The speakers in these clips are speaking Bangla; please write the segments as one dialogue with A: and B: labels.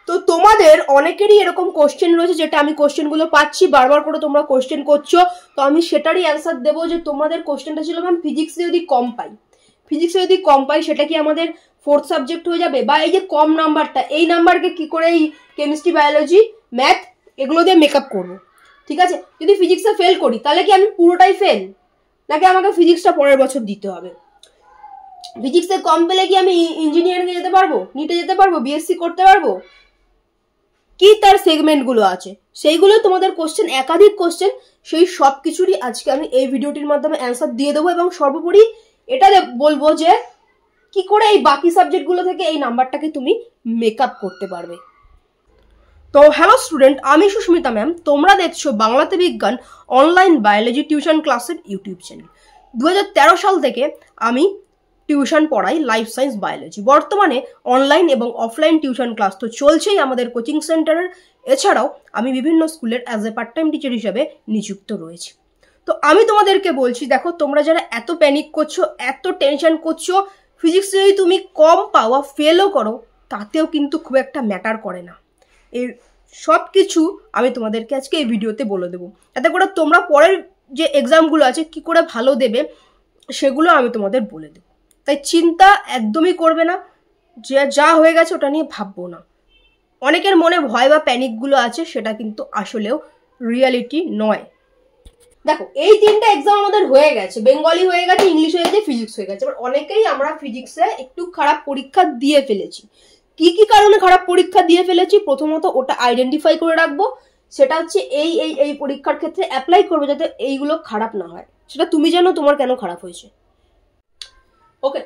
A: তো তোমাদের অনেকেরই এরকম কোশ্চেন রয়েছে, যেটা আমি কোশ্চেনগুলো পাচ্ছি বারবার করে তোমরা কোশ্চেন করছো, তো আমি সেটারই অ্যান্সার দেবো। যে তোমাদের কোশ্চেনটা ছিল ম্যাম ফিজিক্সে যদি কম পাই সেটা কি আমাদের ফোর্থ সাবজেক্ট হয়ে যাবে, বা এই যে কম নাম্বারটা, এই নাম্বারকে কি করে এই কেমিস্ট্রি, বায়োলজি, ম্যাথ এগুলো দিয়ে মেকআপ করবো? ঠিক আছে, যদি ফিজিক্সে ফেল করি তাহলে কি আমি পুরোটাই ফেল, নাকি আমাকে ফিজিক্সটা পরের বছর দিতে হবে? ফিজিক্সে কম পেলে কি আমি ইঞ্জিনিয়ারিংয়ে যেতে পারবো, নিটে যেতে পারবো, বিএসসি করতে পারবো? কি তার সেগমেন্টগুলো আছে সেইগুলো তোমাদের কোশ্চেন, একাধিক কোশ্চেন, সেই সব কিছুরই আজকে আমি এই ভিডিওটির মাধ্যমে অ্যান্সার দিয়ে দেবো। এবং সর্বোপরি এটা বলবো যে কি করে এই বাকি সাবজেক্টগুলো থেকে এই নাম্বারটাকে তুমি মেকআপ করতে পারবে। তো হ্যালো স্টুডেন্ট, আমি সুস্মিতা ম্যাম, তোমরা দেখছো বাংলাতে বিজ্ঞান অনলাইন বায়োলজি টিউশন ক্লাসের ইউটিউব চ্যানেল। 2013 সাল থেকে আমি টিউশন পড়াই লাইফ সায়েন্স বায়োলজি। বর্তমানে অনলাইন এবং অফলাইন টিউশন ক্লাস তো চলছেই আমাদের কোচিং সেন্টারের। এছাড়াও আমি বিভিন্ন স্কুলের as a part time teacher হিসাবে নিযুক্ত রয়েছি। তো আমি তোমাদেরকে বলছি, দেখো তোমরা যারা এত প্যানিক করছো, এত টেনশন করছো, ফিজিক্সে যদি তুমি কম পাওয়া ফেলও করো তাতেও কিন্তু খুব একটা ম্যাটার করে না। এই সব কিছু আমি তোমাদেরকে আজকে এই ভিডিওতে বলে দেবো, যাতে করে তোমরা পরের যে এক্সামগুলো আছে কি করে ভালো দেবে সেগুলো আমি তোমাদের বলে দেবো। তাই চিন্তা একদমই করবে না, যে যা হয়ে গেছে ওটা নিয়ে ভাববো না। অনেকের মনে ভয় বা প্যানিকগুলো আছে, সেটা কিন্তু আসলেও রিয়ালিটি নয়। দেখো এই তিনটা এক্সাম আমাদের হয়ে গেছে, বেঙ্গলি হয়ে গেছে, ইংলিশ হয়ে গেছে, ফিজিক্স হয়ে গেছে। এবার অনেকেই আমরা ফিজিক্সে একটু খারাপ পরীক্ষা দিয়ে ফেলেছি। কি কি কারণে খারাপ পরীক্ষা দিয়ে ফেলেছি প্রথমত ওটা আইডেন্টিফাই করে রাখবো। সেটা হচ্ছে এই এই এই পরীক্ষার ক্ষেত্রে অ্যাপ্লাই করবে যাতে এইগুলো খারাপ না হয়। সেটা তুমি জানো তোমার কেন খারাপ হয়েছে। ওকে,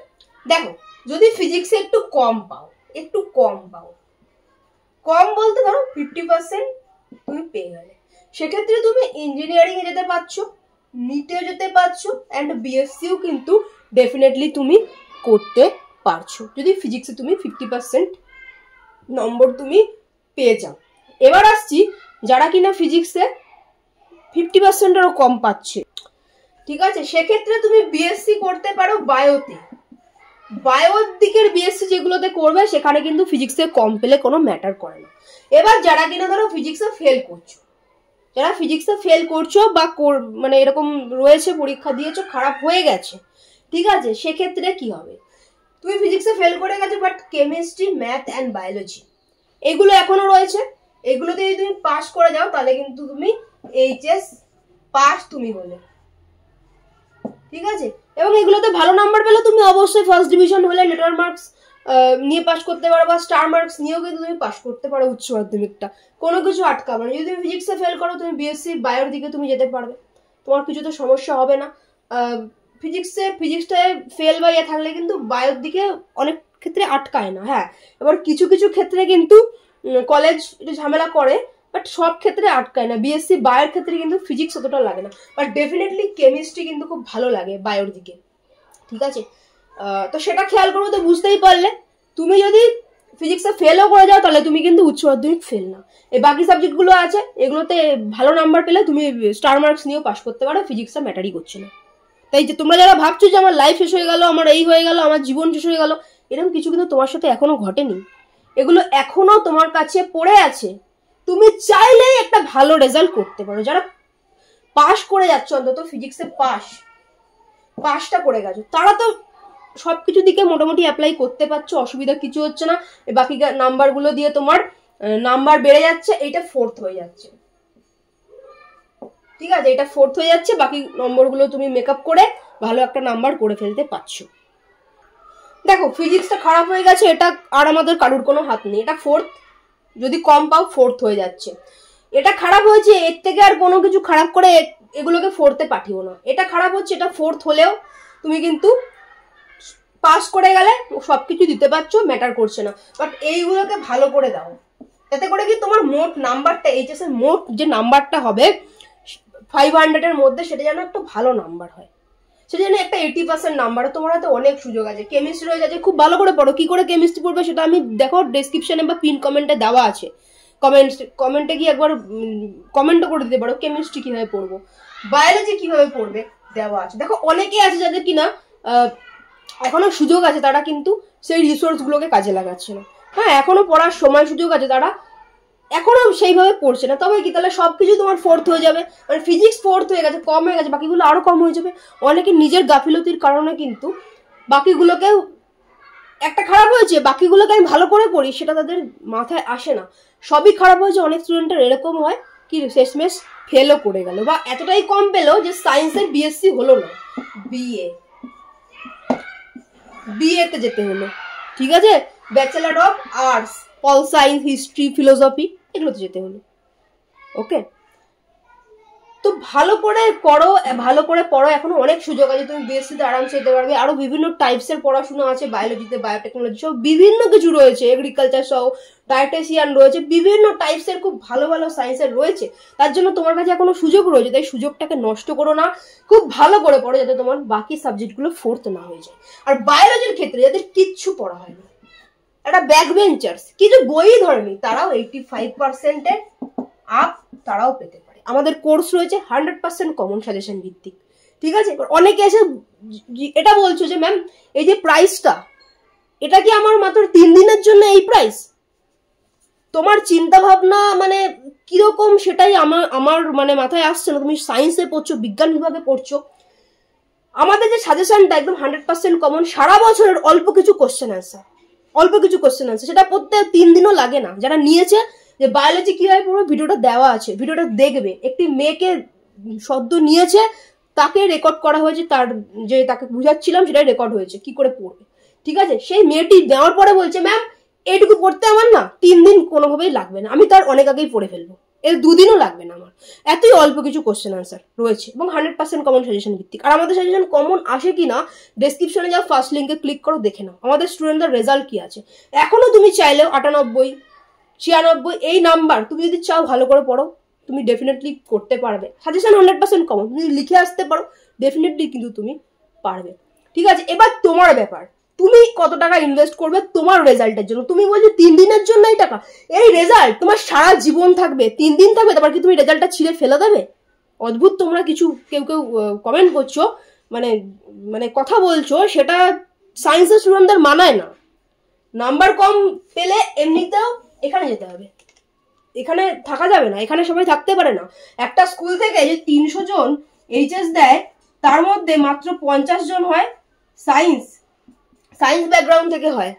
A: দেখো যদি ফিজিক্সে একটু কম পাও, কম বলতে ধরো 50% তুমি পেয়ে গেলে, সেক্ষেত্রে তুমি ইঞ্জিনিয়ারিং এ যেতে পারছো, নিটে যেতে পারছো, অ্যান্ড বিএসসিও কিন্তু ডেফিনেটলি তুমি করতে পারছো যদি ফিজিক্সে তুমি 50% নম্বর তুমি পেয়ে যাও। এবার আসছি যারা কিনা ফিজিক্সে 50%-এরও কম পাচ্ছে, ঠিক আছে, সেক্ষেত্রে তুমি বিএসসি করতে পারো বায়োতে। বায়োর দিকের বিএসসি যেগুলোতে করবে সেখানে কিন্তু ফিজিক্সে কম পেলে কোনো ম্যাটার করে না। এবার যারা কিনা ধরো ফিজিক্সে ফেল করছো, বা মানে এরকম রয়েছে পরীক্ষা দিয়েছো খারাপ হয়ে গেছে, ঠিক আছে, সেক্ষেত্রে কি হবে? তুমি ফিজিক্সে ফেল করে গেছো, but chemistry, math and biology এগুলো এখনো রয়েছে। এগুলোতে যদি তুমি পাস করে যাও তাহলে কিন্তু তুমি এইচএস পাস তুমি বলে, ঠিক আছে। এবং এগুলোতে ভালো নাম্বার পেলে তুমি অবশ্যই ফার্স্ট ডিভিশন হলে নেটওয়ার্ক মার্কস নিয়ে পাস করতে পারো, বা স্টার মার্কস নিয়েও কিন্তু তুমি পাস করতে পারো উচ্চ মাধ্যমিকটা, কোনো কিছু আটকাবে না। যদি তুমি ফিজিক্সে ফেল করো তুমি বিএসসি বায়োর দিকে তুমি যেতে পারবে, তোমার কিছু তো সমস্যা হবে না। ফিজিক্সটায় ফেল বা ইয়ে থাকলে কিন্তু বায়োর দিকে অনেক ক্ষেত্রে আটকায় না। হ্যাঁ, এবার কিছু কিছু ক্ষেত্রে কিন্তু কলেজ একটু ঝামেলা করে, বাট সব ক্ষেত্রে আটকায় না। বিএসসি বায়োর ক্ষেত্রে কিন্তু ফিজিক্স অতটা লাগে না, বাট ডেফিনেটলি কেমিস্ট্রি কিন্তু খুব ভালো লাগে বায়োর দিকে, ঠিক আছে। তো সেটা খেয়াল করবো। তো বুঝতেই পারলে তুমি যদি ফিজিক্সে ফেলও করে যাও তাহলে তুমি কিন্তু উচ্চ মাধ্যমিক ফেল না। এই বাকি সাবজেক্টগুলো আছে এগুলোতে ভালো নাম্বার পেলে তুমি স্টার মার্কস নিয়েও পাস করতে পারো, ফিজিক্সটা ম্যাটারই করছে না। তাই যে তোমরা যারা ভাবছো যে আমার লাইফ শেষ হয়ে গেল, আমার এই হয়ে গেল, আমার জীবন শেষ হয়ে গেল, এরকম কিছু কিন্তু তোমার সাথে এখনো ঘটেনি। এগুলো এখনো তোমার কাছে পড়ে আছে। তুমি চাইলেই একটা ভালো রেজাল্ট করতে পারো। যারা পাস করে যাচ্ছ, অন্তত ফিজিক্সে পাসটা করে গেছো, তারা তো সবকিছু দিকে মোটামুটি অ্যাপ্লাই করতে পারছো, অসুবিধা কিছু হচ্ছে না। বাকি নাম্বারগুলো দিয়ে তোমার নাম্বার বেড়ে যাচ্ছে, এইটা ফোর্থ হয়ে যাচ্ছে, ঠিক আছে, এটা ফোর্থ হয়ে যাচ্ছে। বাকি নম্বরগুলো তুমি মেকআপ করে ভালো একটা নাম্বার করে ফেলতে পারছো। দেখো ফিজিক্সটা খারাপ হয়ে গেছে, এটা আর আমাদের কারুর কোনো হাত নেই। এটা ফোর্থ, যদি কম পাও ফোর্থ হয়ে যাচ্ছে। এটা খারাপ হয়েছে, এর থেকে আর কোনো কিছু খারাপ করে এগুলোকে ফোর্থে পাঠিও না। এটা খারাপ হচ্ছে, এটা ফোর্থ হলেও তুমি কিন্তু পাস করে গেলে সবকিছু দিতে পারছো, ম্যাটার করছে না। বাট এইগুলোকে ভালো করে দাও, যাতে করে কি তোমার মোট নাম্বারটা, এইচএস এর মোট যে নাম্বারটা হবে 500-এর মধ্যে, সেটা যেন একটা ভালো নাম্বার হয়, সেটা যেন একটা 80% নাম্বার। তোমার হাতে অনেক সুযোগ আছে। কেমিস্ট্রি রয়ে যাচ্ছে, খুব ভালো করে পড়ো। কি করে কেমিস্ট্রি পড়বে সেটা আমি দেখো ডেসক্রিপশনে বা পিন কমেন্টে দেওয়া আছে। কমেন্টে গিয়ে একবার কমেন্টও করে দিতে পারো কেমিস্ট্রি কিভাবে পড়বো, বায়োলজি কিভাবে পড়বে দেওয়া আছে। দেখো অনেকেই আছে যাদের কিনা এখনো সুযোগ আছে, তারা কিন্তু সেই রিসোর্সগুলোকে কাজে লাগাচ্ছে না। হ্যাঁ এখনো পড়ার সময় সুযোগ আছে, তারা এখনো সেইভাবে পড়ছে না। তবে কি তাহলে সবকিছু তোমার 4th হয়ে যাবে, মানে ফিজিক্স 4th হয়ে গেছে, কম হয়ে গেছে, বাকিগুলো আরো কম হয়ে যাবে। অনেকে নিজের গাফিলতির কারণে কিন্তু বাকিগুলোকেও, একটা খারাপ হয়েছে বাকিগুলোকে আমি ভালো করে পড়ি সেটা তাদের মাথায় আসে না, সবই খারাপ হয়েছে। অনেক স্টুডেন্টের এরকম হয় কি শেষমেশ ফেলও করে গেল, বা এতটাই কম পেলো যে সায়েন্সের বিএসসি হলো না, বিএতে যেতে হলো। ঠিক আছে, bachelor of arts, pol science, history, philosophy, এগুলোতে যেতে হলো। ওকে, তো ভালো করে পড়ো, ভালো করে পড়ো, এখনো অনেক সুযোগ আছে, তুমি বিএসসিতে আরামসে যেতে পারবে। আরো বিভিন্ন টাইপসের পড়াশোনা আছে, বায়োলজিতে, বায়োটেকনোলজি সহ বিভিন্ন কিছু রয়েছে, এগ্রিকালচার সহ, ডায়েটেশিয়ান রয়েছে, বিভিন্ন টাইপসের খুব ভালো ভালো সায়েন্সের রয়েছে। তার জন্য তোমার কাছে এখনো সুযোগ রয়েছে, তাই সুযোগটাকে নষ্ট করো না, খুব ভালো করে পড়ো যাতে তোমার বাকি সাবজেক্টগুলো 4th না হয়ে যায়। আর বায়োলজির ক্ষেত্রে যাদের কিচ্ছু পড়া হয় না, একটা ব্যাক বেঞ্চার্স, কিছু বই ধরেনি, তারাও 85%-এর আপ তারাও পেতে পারে। আমাদের কোর্স রয়েছে 100% কমন সাজেশন ভিত্তিক। ঠিক আছে, অনেকে এসে এটা বলছো যে ম্যাম এই যে প্রাইসটা, এটা কি আমার মাত্র 3 দিনের জন্য এই প্রাইস? তোমার চিন্তা ভাবনা মানে কিরকম সেটাই আমার মানে মাথায় আসছে না। তুমি সায়েন্সে পড়ছো, বিজ্ঞান বিভাগে পড়ছো, আমাদের যে সাজেশনটা একদম 100% কমন, সারা বছরের অল্প কিছু কোশ্চেন অ্যান্সার, সেটা পড়তে 3 দিনও লাগে না। যারা নিয়েছে যে বায়োলজি কিভাবে পড়বে ভিডিওটা দেওয়া আছে, ভিডিওটা দেখবে। একটি মেয়েকে সদ্য নিয়েছে, তাকে রেকর্ড করা হয়েছে, তার যে তাকে বুঝাচ্ছিলাম সেটাই রেকর্ড হয়েছে কি করে পড়বে। ঠিক আছে, সেই মেয়েটি দেওয়ার পরে বলছে ম্যাম এইটুকু পড়তে আমার না 3 দিন কোনোভাবেই লাগবে না, আমি তার অনেক আগেই পড়ে ফেলবো, এর 2 দিনও লাগবে না আমার, এতই অল্প কিছু কোশ্চেন আনসার রয়েছে এবং 100% কমন সাজেশন ভিত্তিক। আর আমাদের সাজেশন কমন আসে কি না ডেসক্রিপশনে যাও, ফার্স্ট লিঙ্কে ক্লিক করো, দেখে নাও আমাদের স্টুডেন্টদের রেজাল্ট কি আছে। এখনো তুমি চাইলেও 98, 96 এই নাম্বার তুমি যদি চাও ভালো করে পড়ো, তুমি ডেফিনেটলি করতে পারবে। সাজেশন 100% কমন, তুমি লিখে আসতে পারো ডেফিনেটলি কিন্তু তুমি পারবে। ঠিক আছে, এবার তোমার ব্যাপার, তুমি কত টাকা ইনভেস্ট করবে তোমার রেজাল্টের জন্য। তুমি বলছো 3 দিনের জন্য এই টাকা, এই রেজাল্ট তোমার সারা জীবন থাকবে, 3 দিন থাকবে, তারপর কি তুমি রেজাল্টটা ছিঁড়ে ফেলে দেবে? অদ্ভুত তোমরা কিছু কেউ কমেন্ট করছো, মানে মানে কথা বলছো, সেটা সায়েন্সের স্টুডেন্টদের মানায় না। নাম্বার কম পেলে এমনিতেও এখানে যেতে হবে, এখানে থাকা যাবে না, এখানে সবাই থাকতে পারে না। একটা স্কুল থেকে যে 300 জন এইচএস দেয়, তার মধ্যে মাত্র 50 জন হয় সায়েন্স ব্যাকগ্রাউন্ড থেকে হয়,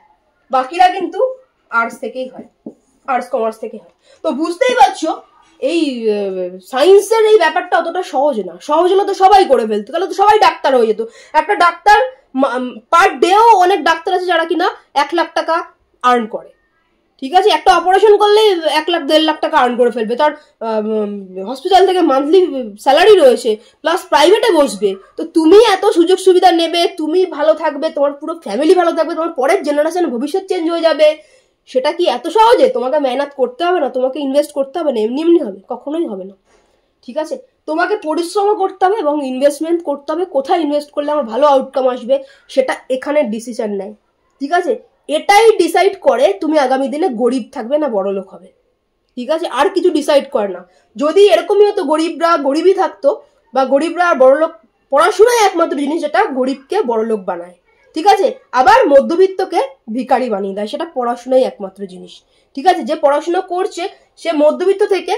A: বাকিরা কিন্তু আর্টস থেকেই হয়, আর্টস কমার্স থেকে হয়। তো বুঝতেই পারছো এই সায়েন্সের এই ব্যাপারটা অতটা সহজ না। সহজ হলে তো সবাই করে ফেলতো, তাহলে তো সবাই ডাক্তার হয়ে যেত। একটা ডাক্তার পার ডেও অনেক ডাক্তার আছে যারা কিনা 1 লাখ টাকা আর্ন করে। ঠিক আছে, একটা অপারেশন করলে 1 লাখ 1.5 লাখ টাকা আর্ন করে ফেলবে, তার হসপিটাল থেকে মান্থলি স্যালারি রয়েছে, প্লাস প্রাইভেটে বসবে। তো তুমি এত সুযোগ সুবিধা নেবে, তুমি ভালো থাকবে, তোমার পুরো ফ্যামিলি ভালো থাকবে, তোমার পরের জেনারেশন ভবিষ্যৎ চেঞ্জ হয়ে যাবে, সেটা কি এত সহজে? তোমাকে মেহনত করতে হবে না, তোমাকে ইনভেস্ট করতে হবে না, এমনি এমনি হবে? কখনোই হবে না। ঠিক আছে, তোমাকে পরিশ্রম করতে হবে এবং ইনভেস্টমেন্ট করতে হবে। কোথায় ইনভেস্ট করলে আমার ভালো আউটকাম আসবে সেটা এখানে ডিসিশন নেয়। ঠিক আছে, এটাই ডিসাইড করে তুমি আগামী দিনে গরিব থাকবে না বড় লোক হবে। ঠিক আছে, আর কিছু ডিসাইড করে না। যদি এরকমই হতো গরিবরা গরিবই থাকতো, বা গরিবরা আর বড় লোক, পড়াশোনায় একমাত্র জিনিস যেটা গরিবকে বড় লোক বানায়। ঠিক আছে, আবার মধ্যবিত্তকে ভিখারি বানিয়ে দেয়, সেটা পড়াশোনাই একমাত্র জিনিস। ঠিক আছে, যে পড়াশোনা করছে সে মধ্যবিত্ত থেকে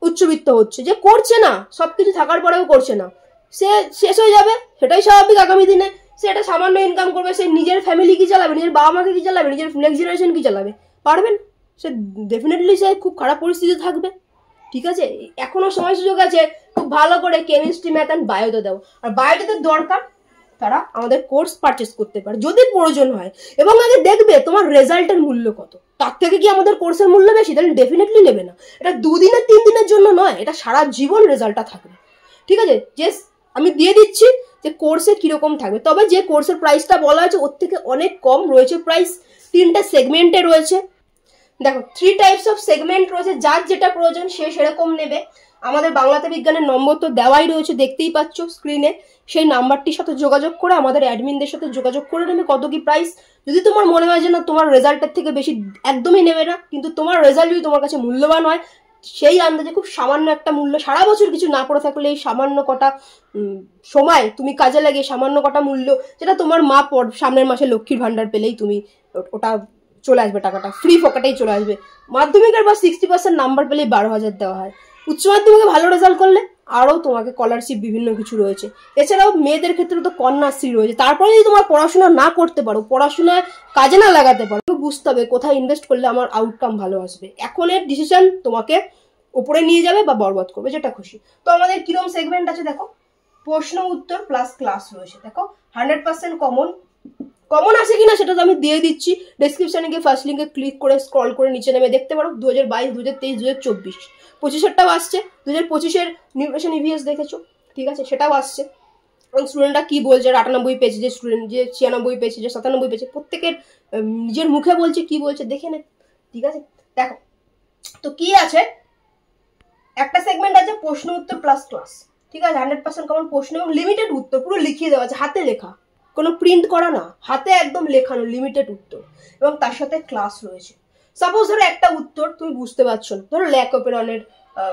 A: উচ্চবিত্ত হচ্ছে, যে করছে না সবকিছু থাকার পরেও করছে না, সে শেষ হয়ে যাবে, সেটাই স্বাভাবিক। আগামী দিনে সে একটা সামান্য ইনকাম করবে, সে নিজের ফ্যামিলি কি চালাবে, নিজের বাবা মাকে কি চালাবে, নিজের নেক্সট জেনারেশন কি চালাবে? পারবেন? সে ডেফিনেটলি সে খুব খারাপ পরিস্থিতিতে থাকবে। ঠিক আছে, এখনো সময় সুযোগ আছে, খুব ভালো করে কেমিস্ট্রি, ম্যাথ অ্যান্ড বায়োতে দাও। আর বায়োতে দরকার তারা আমাদের কোর্স পারচেস করতে পারে যদি প্রয়োজন হয়, এবং আগে দেখবে তোমার রেজাল্টের মূল্য কত। তার থেকে কি আমাদের কোর্সের মূল্য বেশি? তাহলে ডেফিনেটলি নেবে না। এটা 2 দিনের 3 দিনের জন্য নয়, এটা সারা জীবন রেজাল্টটা থাকবে। ঠিক আছে, যে আমি দিয়ে দিচ্ছি যে কোর্সে কিরকম থাকবে, তবে যে কোর্সের প্রাইসটা বলা হয়েছে ওর থেকে অনেক কম রয়েছে প্রাইস। 3টে সেগমেন্টে রয়েছে, দেখো 3 টাইপস অফ সেগমেন্ট রয়েছে, যার যেটা প্রয়োজন সে সেরকম নেবে। আমাদের বাংলাতে বিজ্ঞানের নম্বর তো দেওয়াই রয়েছে, দেখতেই পাচ্ছ স্ক্রিনে। সেই নাম্বারটির সাথে যোগাযোগ করে আমাদের অ্যাডমিনদের সাথে যোগাযোগ করে নেবে কত কি প্রাইস। যদি তোমার মনে হয় যে না তোমার রেজাল্টের থেকে বেশি, একদমই নেবে না, কিন্তু তোমার রেজাল্ট যদি তোমার কাছে মূল্যবান হয়, সেই আন্দাজে খুব সামান্য একটা মূল্য, সারা বছর কিছু না পড়ে থাকলে এই সামান্য কটা সময় তুমি কাজে লাগে, সামান্য কটা মূল্য, যেটা তোমার মা সামনের মাসে লক্ষ্মীর ভান্ডার পেলেই তুমি ওটা চলে আসবে টাকাটা, ফ্রি পকেটেই চলে আসবে। মাধ্যমিকের বা 60% নাম্বার পেলেই 12,000 দেওয়া হয়। উচ্চ মাধ্যমিকে ভালো রেজাল্ট করলে আরও তোমাকে স্কলারশিপ বিভিন্ন কিছু রয়েছে। এছাড়াও মেয়েদের ক্ষেত্রে তো কন্যাশ্রী রয়েছে। তারপরে যদি তোমার পড়াশোনা না করতে পারো, পড়াশোনায় কাজে না লাগাতে পারো, বুঝতে হবে কোথায় ইনভেস্ট করলে আমার আউটকাম ভালো আসবে। এখনের ডিসিশন তোমাকে উপরে নিয়ে যাবে বা বরবাদ করবে, যেটা খুশি। তো আমাদের কিরকম সেগমেন্ট আছে দেখো, প্রশ্ন উত্তর প্লাস ক্লাস রয়েছে। দেখো 100% কমন আছে কিনা সেটা তো আমি দিয়ে দিচ্ছি। ডেসক্রিপশনে গিয়ে ফার্স্ট লিঙ্কে ক্লিক করে স্ক্রল করে নিচে নেমে দেখতে পারো। 2022, 2023, 2024, 25-এরটাও আসছে। 2025-এর নিউট্রিশন ইভিএস দেখেছো, ঠিক আছে, সেটাও আসছে। এবং স্টুডেন্টরা কি বলছে, 98 পেয়েছে, যে স্টুডেন্ট যে 96 পেয়েছে, যে 97 পেয়েছে, প্রত্যেকের নিজের মুখে বলছে, কি বলছে দেখে নে, ঠিক আছে। দেখো তো কি আছে, একটা সেগমেন্ট আছে প্রশ্ন উত্তর প্লাস ক্লাস, ঠিক আছে। 100% কমন প্রশ্ন এবং লিমিটেড উত্তর, পুরো লিখিয়ে দেওয়া আছে, হাতে লেখা, কোনো প্রিন্ট করা না, হাতে একদম লেখানো, লিমিটেড উত্তর। এবং তার সাথে ক্লাস রয়েছে। সাপোজ ধরো একটা উত্তর তুমি বুঝতে পারছো না, ধরো ল্যাক অপেরনের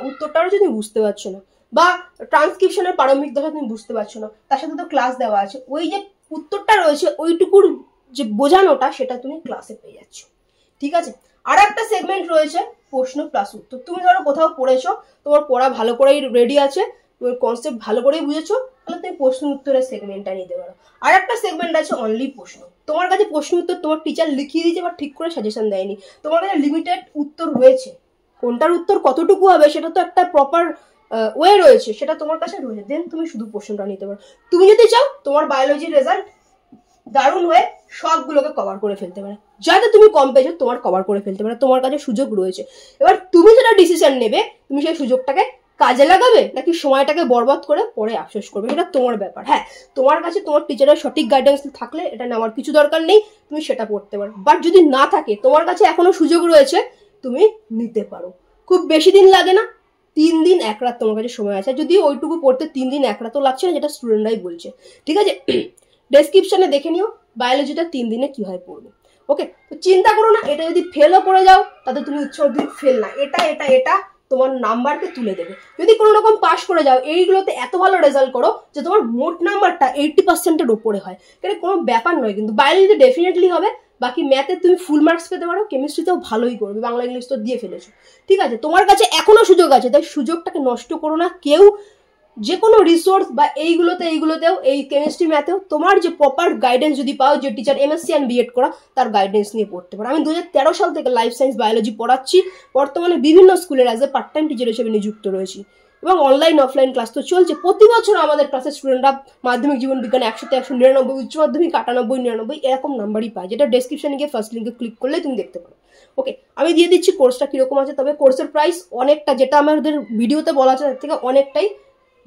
A: উত্তরটাও যদি তুমি বুঝতে পারছো না, বা ট্রান্সক্রিপশনের প্রারম্ভিক দশা তুমি বুঝতে পারছো না, তার সাথে তো ক্লাস দেওয়া আছে। ওই যে উত্তরটা রয়েছে ওইটুকুর যে বোঝানোটা, সেটা তুমি ক্লাসে পেয়ে যাচ্ছ, ঠিক আছে। আর একটা সেগমেন্ট রয়েছে প্রশ্ন প্লাস উত্তর। তুমি ধরো কোথাও পড়েছো, তোমার পড়া ভালো করেই রেডি আছে, তোমার কনসেপ্ট ভালো করেই বুঝেছো, তাহলে তুমি প্রশ্ন উত্তরের সেগমেন্টটা নিতে পারো। আর একটা সেগমেন্ট আছে অনলি প্রশ্ন। তোমার কাছে প্রশ্ন উত্তর তোমার টিচার লিখিয়ে দিয়েছে বা ঠিক করে সাজেশন দেয়নি, তোমার কাছে লিমিটেড উত্তর রয়েছে, কোনটার উত্তর কতটুকু হবে সেটা তো একটা প্রপার ওয়ে রয়েছে, সেটা তোমার কাছে রয়েছে। দেন তুমি শুধু প্রশ্নটা নিতে পারো। তুমি যদি চাও তোমার বায়োলজির রেজাল্ট দারুণ হয়ে সবগুলোকে কভার করে ফেলতে পারে, যাতে তুমি কম পেয়েছো তোমার কভার করে ফেলতে পারে, তোমার কাছে সুযোগ রয়েছে। এবার তুমি যেটা ডিসিশন নেবে, তুমি সেই সুযোগটাকে কাজে লাগাবে নাকি সময়টাকে বরবাদ করে পরে আফসোস করবে, এটা তোমার ব্যাপার। হ্যাঁ, তোমার কাছে তোমার টিচারের সঠিক গাইডেন্স থাকলে এটা নেওয়ার কিছু দরকার নেই, তুমি সেটা পড়তে পারো। বাট যদি না থাকে, তোমার কাছে এখনো সুযোগ রয়েছে, তুমি নিতে পারো। খুব বেশি দিন লাগে না, 3 দিন 1 রাত তোমার কাছে সময় আছে। যদি ওইটুকু পড়তে 3 দিন 1 রাতও লাগছে না, যেটা স্টুডেন্টরাই বলছে, ঠিক আছে। ডেসক্রিপশনে দেখে নিও বায়োলজিটা 3 দিনে কিভাবে পড়বে। ওকে, তো চিন্তা করো না, এটা যদি ফেলও করে যাও তাতে তুমি উচ্চ মাধ্যমিক ফেল না, এটা এটা এটা তোমার নাম্বারকে তুলে দেবে। যদি কোনো রকম পাস করে যাও, এইগুলোতে এত ভালো রেজাল্ট করো যে তোমার মোট নাম্বারটা 80%-এর উপরে হয়, এটা কোনো ব্যাপার নয়। কিন্তু বায়োলজিতে ডেফিনেটলি হবে, বাকি ম্যাথে তুমি ফুল মার্কস পেতে পারো, কেমিস্ট্রিতেও ভালোই করবে, বাংলা ইংলিশ তো দিয়ে ফেলেছো, ঠিক আছে। তোমার কাছে এখনো সুযোগ আছে, তাই সুযোগটাকে নষ্ট করো না কেউ। যে কোনো রিসোর্স বা এইগুলোতেও এই কেমিস্ট্রি ম্যাথেও তোমার যে প্রপার গাইডেন্স যদি পাও, যে টিচার এমএসসি অ্যান্ড বিএড করা, তার গাইডেন্স নিয়ে পড়তে পারো। আমি 2013 সাল থেকে লাইফ সায়েন্স বায়োলজি পড়াচ্ছি, বর্তমানে বিভিন্ন স্কুলের as a part time teacher হিসেবে নিযুক্ত রয়েছি, এবং অনলাইন অফলাইন ক্লাস তো চলছে। প্রতি বছর আমাদের ক্লাসের স্টুডেন্টরা মাধ্যমিক জীবন বিজ্ঞানে 100-তে 199, উচ্চ মাধ্যমিক 98, 99 এরকম নাম্বারই পায়, যেটা ডেসক্রিপশনে গিয়ে ফার্স্ট লিঙ্কে ক্লিক করলে তুমি দেখতে পারো। ওকে, আমি দিয়ে দিচ্ছি কোর্সটা কিরকম আছে। তবে কোর্সের প্রাইস অনেকটা, যেটা আমাদের ভিডিওতে বলা আছে তার থেকে অনেকটাই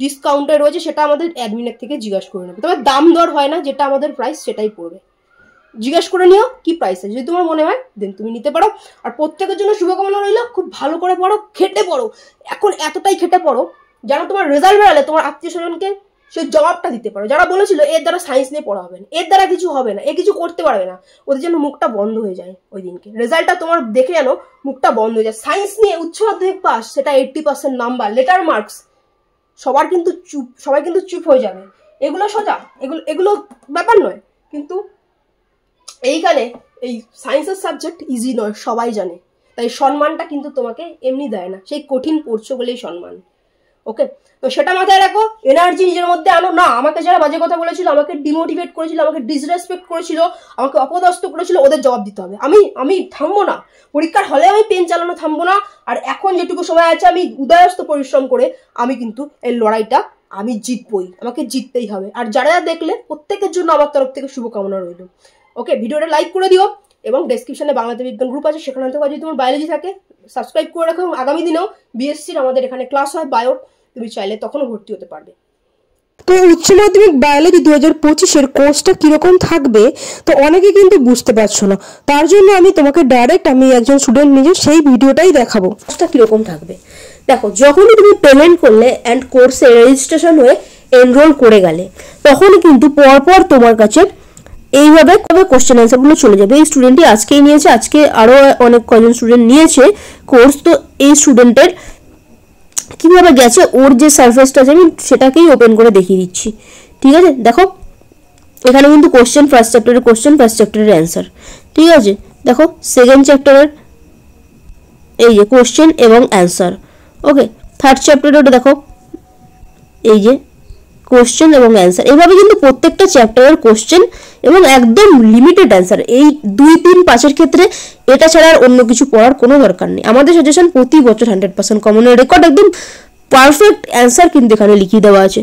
A: ডিসকাউন্টে রয়েছে, সেটা আমাদের অ্যাডমিনের থেকে জিজ্ঞাসা করে নেবে। তবে দাম দর হয় না, যেটা আমাদের প্রাইস সেটাই পড়বে। জিজ্ঞাসা করে নিও কি প্রাইস আছে, যদি তোমার মনে হয় দেন তুমি নিতে পারো। আর প্রত্যেকের জন্য শুভকামনা রইল, খুব ভালো করে পড়ো, খেটে পড়ো। এখন এতটাই খেটে পড়ো যেন তোমার রেজাল্ট বেরোলে তোমার আত্মীয় স্বজনকে সেই জবাবটা দিতে পারো। যারা বলেছিল এর দ্বারা সায়েন্স নিয়ে পড়া হবে না, এর দ্বারা কিছু হবে না, এ কিছু করতে পারবে না, ওদের যেন মুখটা বন্ধ হয়ে যায় ওই দিনকে। রেজাল্টটা তোমার দেখে যেন মুখটা বন্ধ হয়ে যায়। সায়েন্স নিয়ে উচ্চ মাধ্যমিক পাস, সেটা 80% নাম্বার, লেটার মার্কস, সবাই কিন্তু চুপ হয়ে যাবে। এগুলো সোজা, এগুলো ব্যাপার নয়। কিন্তু এইখানে এই সায়েন্সের সাবজেক্ট ইজি নয়, সবাই জানে। তাই সম্মানটা কিন্তু তোমাকে এমনি দেয় না, সেই কঠিন পড়ছো বলেই সম্মান। ওকে, তো সেটা মাথায় রাখো, এনার্জি নিজের মধ্যে আনো না। আমাকে যারা বাজে কথা বলেছিল, আমাকে ডিমোটিভেট করেছিল, আমাকে ডিসরেসপেক্ট করেছিল, আমাকে অপদস্থ করেছিল, ওদের জবাব দিতে হবে। আমি থামবো না, পরীক্ষার হলে আমি পেন চালানো থামবো না। আর এখন যেটুকু সময় আছে, আমি উদয়স্ত পরিশ্রম করে আমি কিন্তু এই লড়াইটা আমি জিতবই, আমাকে জিততেই হবে। আর যারা দেখলে প্রত্যেকের জন্য আমার তরফ থেকে শুভকামনা রইল। ওকে, ভিডিওটা লাইক করে দিও, এবং ডেসক্রিপশনে বাংলাতে বিজ্ঞান গ্রুপ আছে, সেখানে থেকে যদি তোমার বায়োলজি থাকে সাবস্ক্রাইব করে রাখো। এবং আগামী দিনেও বিএসসির আমাদের এখানে ক্লাস হয় বায়োর, তুমি চাইলে তখনও ভর্তি হতে পারবে।
B: তো উচ্চ মাধ্যমিক বায়োলজি 2025-এর কোর্সটা কিরকম থাকবে তো অনেকে কিন্তু বুঝতে পারছো না, তার জন্য আমি তোমাকে ডাইরেক্ট আমি একজন স্টুডেন্ট নিজে সেই ভিডিওটাই দেখাবো।
A: কোর্সটা কিরকম থাকবে দেখো। যখনই তুমি পেমেন্ট করলে অ্যান্ড কোর্সে রেজিস্ট্রেশন হয়ে এনরোল করে গেলে, তখনই কিন্তু পরপর তোমার কাছে এইভাবে কবে কোশ্চেন অ্যান্সারগুলো চলে যাবে। এই স্টুডেন্টই আজকেই নিয়েছে, আজকে আরও অনেক কজন স্টুডেন্ট নিয়েছে কোর্স। তো এই স্টুডেন্টের কিভাবে গেছে, ওর যে সারফেসটা আছে আমি সেটাকেই ওপেন করে দেখিয়ে দিচ্ছি, ঠিক আছে। দেখো এখানে কিন্তু কোশ্চেন ফার্স্ট চ্যাপ্টারের কোশ্চেন, ফার্স্ট চ্যাপ্টারের অ্যান্সার, ঠিক আছে।
C: দেখো সেকেন্ড চ্যাপ্টারের এই যে কোশ্চেন এবং অ্যান্সার। ওকে, থার্ড চ্যাপ্টারে দেখো এই যে কোশ্চেন এবং অ্যান্সার। এভাবে কিন্তু প্রত্যেকটা চ্যাপ্টারের কোশ্চেন এবং একদম লিমিটেড অ্যান্সার। এই 2, 3, 5-এর ক্ষেত্রে এটা ছাড়া আর অন্য কিছু পড়ার কোনো দরকার নেই। আমাদের সাজেশন প্রতি বছর 100% কমনের রেকর্ড, একদম পারফেক্ট অ্যান্সার কিন্তু এখানে লিখিয়ে দেওয়া আছে।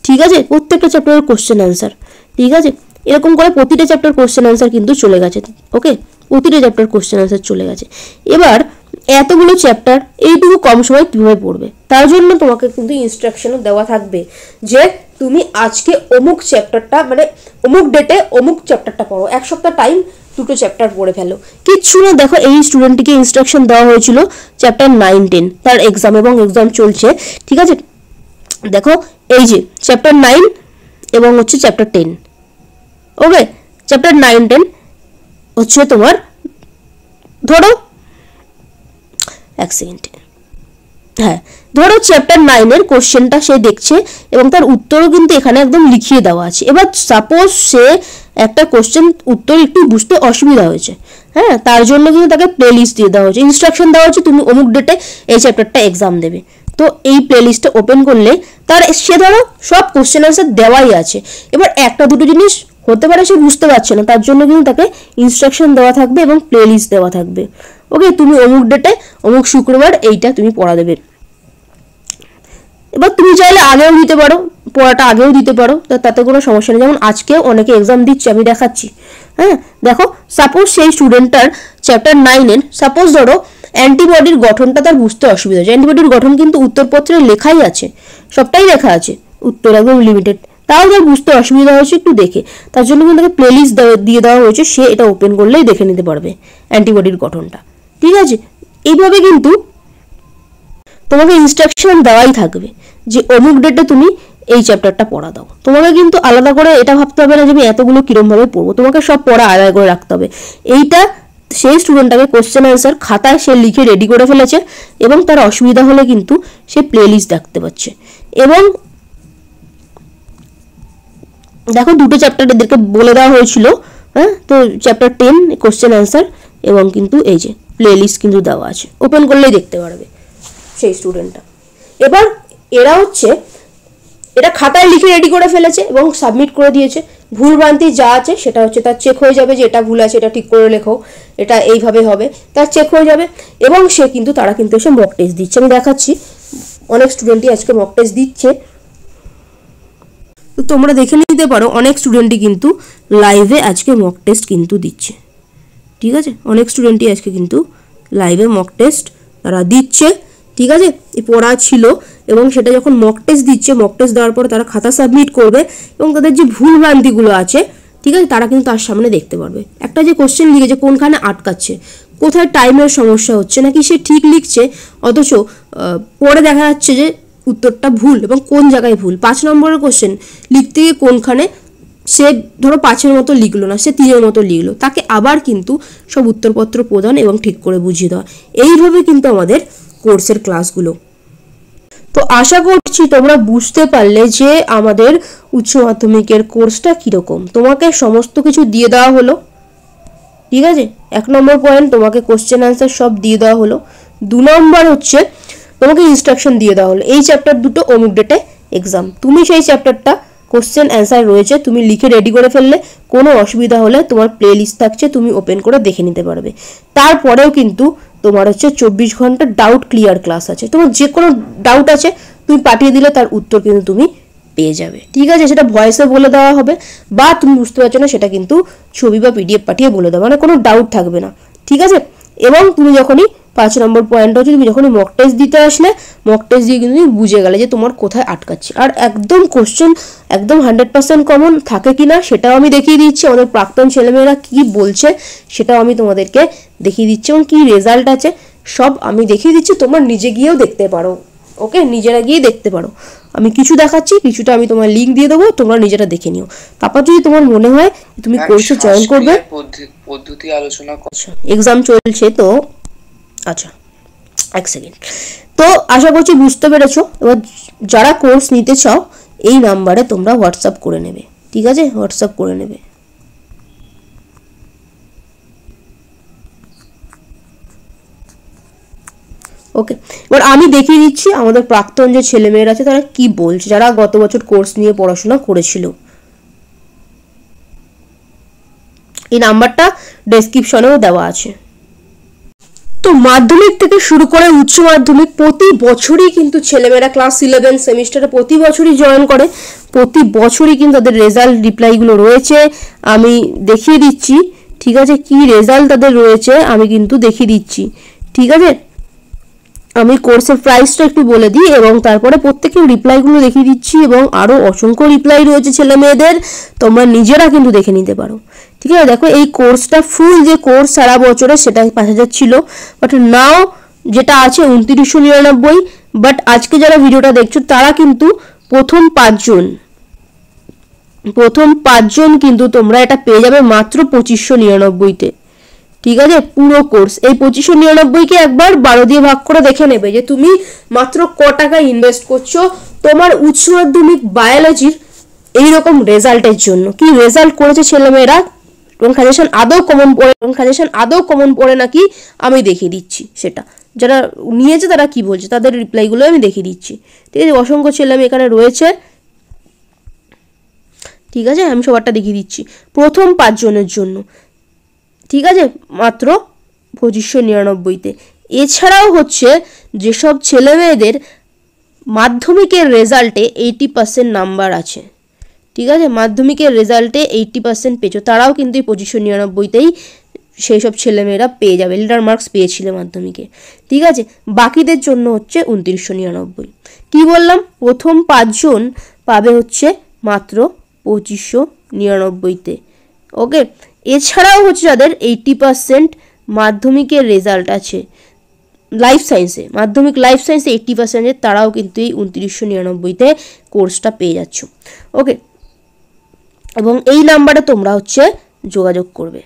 C: ঠিক আছে, প্রত্যেকটা চ্যাপ্টারের কোশ্চেন অ্যান্সার। ঠিক আছে, এরকম করে প্রতিটা চ্যাপ্টার কোশ্চেন অ্যান্সার কিন্তু চলে গেছে। ওকে, প্রতিটা চ্যাপ্টার কোশ্চেন অ্যান্সার চলে গেছে। এবার এতগুলো চ্যাপ্টার এইটুকু কম সময় কীভাবে পড়বে, তার জন্য তোমাকে কিন্তু ইনস্ট্রাকশনও দেওয়া থাকবে যে তুমি আজকে অমুক চ্যাপ্টারটা মানে অমুক ডেটে অমুক চ্যাপ্টারটা পড়ো, 1 সপ্তাহ টাইম 2টো চ্যাপ্টার পড়ে ফেলো। কিচ্ছু না, দেখো এই স্টুডেন্টটিকে ইনস্ট্রাকশন দেওয়া হয়েছিল চ্যাপ্টার 9, 10 তার এক্সাম এবং এক্সাম চলছে। ঠিক আছে, দেখো এই যে চ্যাপ্টার 9 এবং হচ্ছে চ্যাপ্টার 10। ওকে, চ্যাপ্টার 9, 10 হচ্ছে তোমার, ধরো 1 সেকেন্ড, হ্যাঁ ধরো চ্যাপ্টার 9-এর কোশ্চেনটা সে দেখছে এবং তার উত্তরও কিন্তু এখানে একদম লিখিয়ে দেওয়া আছে। এবার সাপোজ সে একটা কোশ্চেন উত্তর একটু বুঝতে অসুবিধা হয়েছে, হ্যাঁ, তার জন্য কিন্তু তাকে প্লে লিস্ট দিয়ে দেওয়া হয়েছে, ইনস্ট্রাকশন দেওয়া হচ্ছে তুমি অমুক ডেটে এই চ্যাপ্টারটা এক্সাম দেবে। তো এই প্লে লিস্টটা ওপেন করলে তার সে ধরো সব কোশ্চেন আনসার দেওয়াই আছে। এবার একটা দুটো জিনিস হতে পারে সে বুঝতে পারছে না, তার জন্য কিন্তু তাকে ইনস্ট্রাকশন দেওয়া থাকবে এবং প্লে লিস্ট দেওয়া থাকবে। ওকে, তুমি অমুক ডেটে অমুক শুক্রবার এইটা তুমি পড়া দেবে। এবার তুমি চাইলে আগেও দিতে পারো, পড়াটা আগেও দিতে পারো, তাতে কোনো সমস্যা নেই। যেমন আজকেও অনেকে এক্সাম দিচ্ছে, আমি দেখাচ্ছি। হ্যাঁ, দেখো সাপোজ সেই স্টুডেন্টটার চ্যাপ্টার 9-এর সাপোজ ধরো অ্যান্টিবডির গঠনটা তার বুঝতে অসুবিধা হচ্ছে। অ্যান্টিবডির গঠন কিন্তু উত্তরপত্রে লেখাই আছে, সবটাই লেখা আছে, উত্তর একদম লিমিটেড, তাও তার বুঝতে অসুবিধা হচ্ছে একটু দেখে, তার জন্য কিন্তু তাকে প্লে লিস্ট দিয়ে দেওয়া হয়েছে, সে এটা ওপেন করলেই দেখে নিতে পারবে অ্যান্টিবডির গঠনটা। ঠিক আছে, এইভাবে কিন্তু তোমাকে ইনস্ট্রাকশন দেওয়াই থাকবে যে অমুক ডেটে তুমি এই চ্যাপ্টারটা পড়া দাও। তোমাকে কিন্তু আলাদা করে এটা ভাবতে হবে না যে আমি এতগুলো কিরমভাবে পড়বো, তোমাকে সব পড়া আলাদা করে রাখতে হবে। এইটা সেই স্টুডেন্টটাকে কোশ্চেন অ্যান্সার খাতায় সে লিখে রেডি করে ফেলেছে এবং তার অসুবিধা হলে কিন্তু সে প্লে লিস্ট দেখতে পাচ্ছে। এবং দেখো দুটো চ্যাপ্টার এদেরকে বলে দেওয়া হয়েছিল, হ্যাঁ, তো চ্যাপ্টার 10 কোশ্চেন অ্যান্সার এবং কিন্তু এই যে প্লে লিস্ট কিন্তু দেওয়া আছে, ওপেন করলেই দেখতে পারবে সেই স্টুডেন্টটা। এবার এটা খাতায় লিখে রেডি করে ফেলেছে এবং সাবমিট করে দিয়েছে। ভুল ভ্রান্তি যা আছে সেটা হচ্ছে তার চেক হয়ে যাবে যে এটা ভুল আছে, এটা ঠিক করে লেখো, এটা এইভাবে হবে, তার চেক হয়ে যাবে। এবং সে কিন্তু তারা কিন্তু এসে মক টেস্ট দিচ্ছে, আমি দেখাচ্ছি অনেক স্টুডেন্টই আজকে মক টেস্ট দিচ্ছে, তো তোমরা দেখে নিতে পারো অনেক স্টুডেন্টই কিন্তু লাইভে আজকে মক টেস্ট কিন্তু দিচ্ছে। ঠিক আছে, অনেক স্টুডেন্টই আজকে কিন্তু লাইভে মক টেস্ট তারা দিচ্ছে। ঠিক আছে, এই পড়া ছিল এবং সেটা যখন মক টেস্ট দিচ্ছে, মক টেস্ট দেওয়ার পর তারা খাতা সাবমিট করবে এবং তাদের যে ভুল ভ্রান্তিগুলো আছে, ঠিক আছে, তারা কিন্তু তার সামনে দেখতে পারবে। একটা যে কোশ্চেন লিখেছে কোনখানে আটকাচ্ছে, কোথায় টাইমের সমস্যা হচ্ছে, নাকি সে ঠিক লিখছে অথচ পরে দেখা যাচ্ছে যে উত্তরটা ভুল এবং কোন জায়গায় ভুল। 5 নম্বরের কোশ্চেন লিখতে গিয়ে কোনখানে সে ধরো 5-এর মতো লিখলো না, সে 3-এর মতো লিখলো, তাকে আবার কিন্তু সব উত্তরপত্র প্রদান এবং ঠিক করে বুঝিয়ে দেওয়া। এইভাবে কিন্তু আমাদের কোর্সের ক্লাসগুলো। তো আশা করছি তোমরা বুঝতে পারলে যে আমাদের উচ্চ মাধ্যমিকের কোর্সটা কীরকম। তোমাকে সমস্ত কিছু দিয়ে দেওয়া হলো, ঠিক আছে। 1 নম্বর পয়েন্ট তোমাকে কোশ্চেন অ্যান্সার সব দিয়ে দেওয়া হলো। 2 নম্বর হচ্ছে তোমাকে ইনস্ট্রাকশন দিয়ে দেওয়া হলো এই চ্যাপ্টার দুটো অমুক ডেটে এক্সাম, তুমি সেই চ্যাপ্টারটা কোশ্চেন অ্যান্সার রয়েছে, তুমি লিখে রেডি করে ফেললে, কোনো অসুবিধা হলে তোমার প্লে লিস্ট থাকছে, তুমি ওপেন করে দেখে নিতে পারবে। তারপরেও কিন্তু তোমার হচ্ছে 24 ঘন্টা ডাউট ক্লিয়ার ক্লাস আছে। তোমার যে কোনো ডাউট আছে তুমি পাঠিয়ে দিলে তার উত্তর কিন্তু তুমি পেয়ে যাবে। ঠিক আছে, সেটা ভয়েসে বলে দেওয়া হবে বা তুমি বুঝতে পারছো না সেটা কিন্তু ছবি বা পিডিএফ পাঠিয়ে বলে দেওয়া, মানে কোনো ডাউট থাকবে না। ঠিক আছে, এবং তুমি যখনই 5 নম্বর পয়েন্ট হচ্ছে তুমি যখনই মক টেস্ট দিতে আসলে, মক টেস্ট দিয়ে কিন্তু তুমি বুঝে গেলে যে তোমার কোথায় আটকাচ্ছে। আর একদম কোশ্চেন একদম 100% কমন থাকে কিনা সেটাও আমি দেখিয়ে দিচ্ছি, আমাদের প্রাক্তন ছেলেমেয়েরা কি বলছে সেটাও আমি তোমাদেরকে দেখিয়ে দিচ্ছি এবং কি রেজাল্ট আছে সব আমি দেখিয়ে দিচ্ছি, তোমরা নিজে গিয়েও দেখতে পারো। ওকে, নিজেরা গিয়ে দেখতে পারো, আমি কিছু দেখাচ্ছি, কিছুটা আমি তোমার লিঙ্ক দিয়ে দেবো, তোমরা নিজেরা দেখে নিও। তারপর যদি তোমার মনে হয় তুমি কোর্সে জয়েন করবে,
D: পদ্ধতি আলোচনা করছো,
C: এক্সাম চলছে তো, আচ্ছা 1 সেকেন্ড, তো আশা করছি বুঝতে পেরেছো। এবার যারা কোর্স নিতে চাও এই নাম্বারে তোমরা হোয়াটসঅ্যাপ করে নেবে, ঠিক আছে, হোয়াটসঅ্যাপ করে নেবে। ওকে, এবার আমি দেখিয়ে দিচ্ছি আমাদের প্রাক্তন যে ছেলেমেয়েরা আছে তারা কি বলছে, যারা গত বছর কোর্স নিয়ে পড়াশোনা করেছিল। এই নাম্বারটা ডেসক্রিপশনেও দেওয়া আছে। তো মাধ্যমিক থেকে শুরু করে উচ্চ মাধ্যমিক প্রতি বছরই কিন্তু ছেলেমেয়েরা ক্লাস 11 সেমিস্টারে প্রতি বছরই জয়েন করে, প্রতি বছরই কিন্তু তাদের রেজাল্ট রিপ্লাইগুলো রয়েছে, আমি দেখিয়ে দিচ্ছি। ঠিক আছে, কি রেজাল্ট তাদের রয়েছে আমি কিন্তু দেখিয়ে দিচ্ছি। ঠিক আছে, আমি কোর্সের প্রাইসটা একটু বলে দিই এবং তারপরে প্রত্যেকের রিপ্লাইগুলো দেখিয়ে দিচ্ছি, এবং আরও অসংখ্য রিপ্লাই রয়েছে ছেলে মেয়েদের, তোমরা নিজেরা কিন্তু দেখে নিতে পারো। ঠিক আছে, দেখো এই কোর্সটা ফুল যে কোর্স সারা বছরে সেটা 5,000 ছিল, বাট নাও যেটা আছে 2999। বাট আজকে যারা ভিডিওটা দেখছো তারা কিন্তু প্রথম 5জন কিন্তু তোমরা এটা পেয়ে যাবে মাত্র 2599-তে। ঠিক আছে, পুরো কোর্স এই 2599-কে একবার 12 দিয়ে ভাগ করে দেখে নেবে যে তুমি মাত্র ক টাকা ইনভেস্ট করছো তোমার উচ্চ মাধ্যমিক বায়োলজির এইরকম রেজাল্টের জন্য। কি রেজাল্ট করেছে ছেলেমেয়েরা এবং সাজেশন আদৌ কমন পড়ে নাকি আমি দেখিয়ে দিচ্ছি, সেটা যারা নিয়েছে তারা কি বলছে তাদের রিপ্লাইগুলো আমি দেখিয়ে দিচ্ছি। ঠিক আছে, অসংখ্য ছেলেমেয়ে এখানে রয়েছে। ঠিক আছে, আমি সবারটা দেখিয়ে দিচ্ছি প্রথম 5 জনের জন্য। ঠিক আছে, মাত্র 2599-তে। এছাড়াও হচ্ছে যেসব ছেলেমেয়েদের মাধ্যমিকের রেজাল্টে 80% নাম্বার আছে, ঠিক আছে, মাধ্যমিকের রেজাল্টে 80% পেয়েছো, তারাও কিন্তু এই 2599-তেই সেই সব ছেলেমেয়েরা পেয়ে যাবে, লিটার মার্কস পেয়েছিল মাধ্যমিকে। ঠিক আছে, বাকিদের জন্য হচ্ছে 2999। কি বললাম, প্রথম 5 জন পাবে হচ্ছে মাত্র 2599-তে। ওকে, এছাড়াও হচ্ছে যাদের 80% মাধ্যমিকের রেজাল্ট আছে লাইফ সায়েন্সে, মাধ্যমিক লাইফ সায়েন্সে 80%, তারাও কিন্তু এই 2999-তে কোর্সটা পেয়ে যাচ্ছ। ওকে, এবং এই নাম্বারে তোমরা হচ্ছে যোগাযোগ করবে,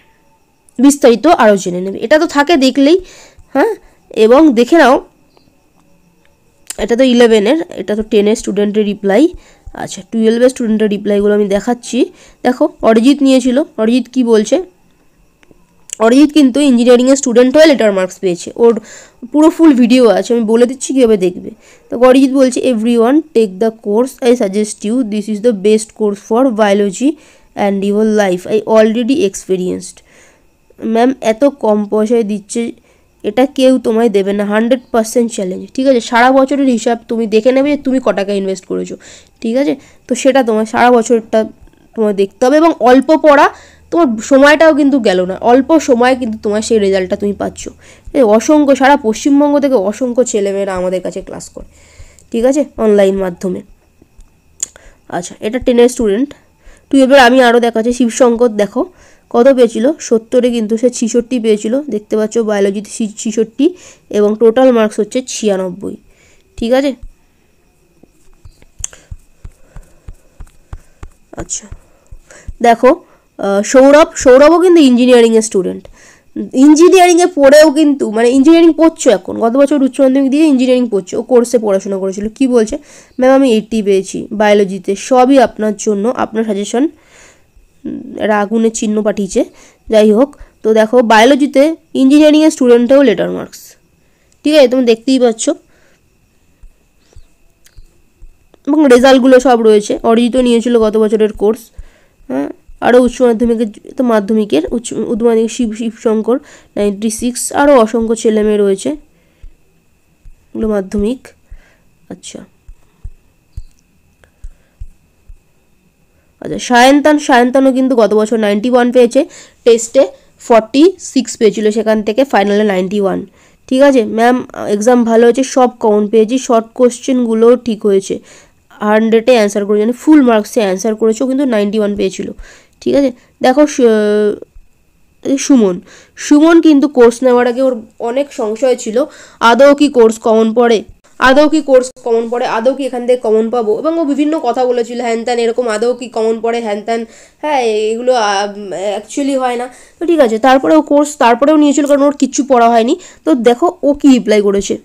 C: বিস্তারিত আরও জেনে নেবে। এটা তো থাকে দেখলেই, হ্যাঁ, এবং দেখে নাও এটা তো 11-এর, এটা তো 10-এর স্টুডেন্টের রিপ্লাই। আচ্ছা, 12-এর স্টুডেন্টের রিপ্লাইগুলো আমি দেখাচ্ছি। দেখো, অরিজিৎ নিয়েছিল, অরিজিৎ কি বলছে, অরিজিৎ কিন্তু ইঞ্জিনিয়ারিংয়ের স্টুডেন্ট হয়ে লেটার মার্কস পেয়েছে, ওর পুরো ফুল ভিডিও আছে, আমি বলে দিচ্ছি কীভাবে দেখবে। তো অরিজিৎ বলছে, everyone take the course, I suggest you, this is the best course for biology and your life, I already experienced. Ma'am এত কম পয়সায় দিচ্ছে, এটা কেউ তোমায় দেবে না, 100% চ্যালেঞ্জ। ঠিক আছে, সারা বছরের হিসাব তুমি দেখে নেবে যে তুমি ক টাকা ইনভেস্ট করেছো। ঠিক আছে, তো সেটা তোমার সারা বছরটা তোমায় দেখতে হবে, এবং অল্প পড়া, তোমার সময়টাও কিন্তু গেল না, অল্প সময় কিন্তু তোমার সেই রেজাল্টটা তুমি পাচ্ছ। অসংখ্য সারা পশ্চিমবঙ্গ থেকে অসংখ্য ছেলেমেয়েরা আমাদের কাছে ক্লাস করে, ঠিক আছে, অনলাইন মাধ্যমে। আচ্ছা, এটা 10-এর স্টুডেন্ট। 12-এর আমি আরও দেখাচ্ছি, শিবশঙ্কর দেখো কত পেয়েছিল, 70-এ কিন্তু সে 66 পেয়েছিল, দেখতে পাচ্ছ, বায়োলজিতে 66 এবং টোটাল মার্কস হচ্ছে 96। ঠিক আছে, আচ্ছা দেখো সৌরভও কিন্তু ইঞ্জিনিয়ারিংয়ের স্টুডেন্ট, ইঞ্জিনিয়ারিংয়ে পড়েও কিন্তু মানে ইঞ্জিনিয়ারিং পড়ছো এখন, গত বছর উচ্চ মাধ্যমিক দিয়ে ইঞ্জিনিয়ারিং পড়ছো, ও কোর্সে পড়াশোনা করেছিল। কি বলছে, ম্যাম আমি 80 পেয়েছি বায়োলজিতে, সবই আপনার জন্য, আপনার সাজেশন, এরা আগুনের চিহ্ন পাঠিয়েছে, যাই হোক। তো দেখো, বায়োলজিতে ইঞ্জিনিয়ারিংয়ের স্টুডেন্টেও লেটার মার্কস, ঠিক আছে, তুমি দেখতেই পাচ্ছ, এবং রেজাল্টগুলো সব রয়েছে। অরিজিৎও নিয়েছিল গত বছরের কোর্স, হ্যাঁ, আরও উচ্চ মাধ্যমিকের, তো মাধ্যমিকের উচ্চ মাধ্যমিক শিবশঙ্কর 96, আরও অসংখ্য ছেলেমেয়ে রয়েছে, এগুলো মাধ্যমিক। আচ্ছা আচ্ছা, সায়ন্তানও কিন্তু গত বছর 91 পেয়েছে, টেস্টে 46 পেয়েছিল, সেখান থেকে ফাইনালে 91। ঠিক আছে ম্যাম, এক্সাম ভালো হয়েছে, সব কমন পেয়েছি, শর্ট কোশ্চেনগুলো ঠিক হয়েছে, 100-এ অ্যান্সার করেছে, মানে ফুল মার্কসে অ্যান্সার করেছেও কিন্তু 91 পেয়েছিল। ঠিক আছে, দেখো সুমন কিন্তু কোর্স নেওয়ার আগে ওর অনেক সংশয় ছিল, আদৌ কি কোর্স কমন পড়ে, আদৌ কি এখান থেকে কমন পাবো, এবং ও বিভিন্ন কথা বলেছিল হ্যান ত্যান, এরকম আদৌ কি কমন পড়ে হ্যান ত্যান, হ্যাঁ এগুলো অ্যাকচুয়ালি হয় না। তো ঠিক আছে, তারপরে ও কোর্স তারপরেও নিয়েছিল, কারণ ওর কিচ্ছু পড়া হয়নি। তো দেখো ও কি রিপ্লাই করেছে,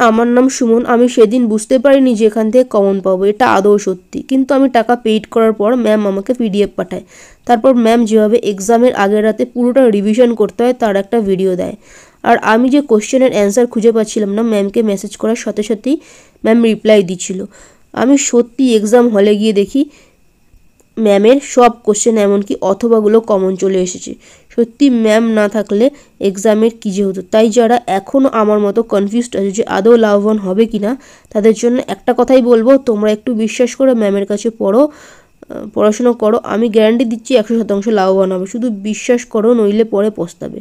C: আমার নাম সুমন, আমি সেদিন বুঝতে পারিনি যে এখান থেকে কমন পাবো, এটা আদৌ সত্যি, কিন্তু আমি টাকা পেইড করার পর ম্যাম আমাকে PDF পাঠায়, তারপর ম্যাম যেভাবে এক্সামের আগের রাতে পুরোটা রিভিশন করতে হয় তার একটা ভিডিও দেয়, আর আমি যে কোশ্চেনের অ্যান্সার খুঁজে পাচ্ছিলাম না, ম্যামকে মেসেজ করার সাথে সাথেই ম্যাম রিপ্লাই দিচ্ছিল। আমি সত্যি এক্সাম হলে গিয়ে দেখি ম্যামের সব কোশ্চেন এমনকি অথবাগুলো কমন চলে এসেছে। সত্যি ম্যাম না থাকলে এক্সামের কী যে হতো। তাই যারা এখনও আমার মতো কনফিউজড আছে যে আদৌ লাভবান হবে কি না, তাদের জন্য একটা কথাই বলবো, তোমরা একটু বিশ্বাস করে ম্যামের কাছে পড়াশোনা করো। আমি গ্যারান্টি দিচ্ছি 100% লাভবান হবে। শুধু বিশ্বাস করো, নইলে পরে পস্তাবে।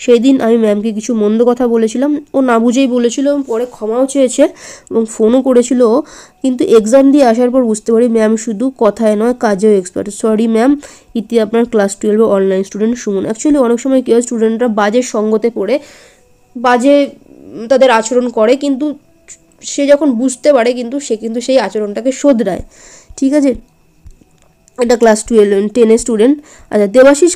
C: সেই দিন আমি ম্যামকে কিছু মন্দ কথা বলেছিলাম, ও না বুঝেই বলেছিল এবং পরে ক্ষমাও চেয়েছে এবং ফোনও করেছিল। কিন্তু এক্সাম দিয়ে আসার পর বুঝতে পারি ম্যাম শুধু কথায় নয় কাজেও এক্সপার্ট। সরি ম্যাম, ইতি আপনার class 12 online student Suman. Actually অনেক সময় কেউ স্টুডেন্টরা বাজে সঙ্গতে পড়ে বাজে তাদের আচরণ করে, কিন্তু সে যখন বুঝতে পারে সে কিন্তু সেই আচরণটাকে শোধরায়। ঠিক আছে, এটা ক্লাস 10-এর স্টুডেন্ট। আচ্ছা, দেবাশিস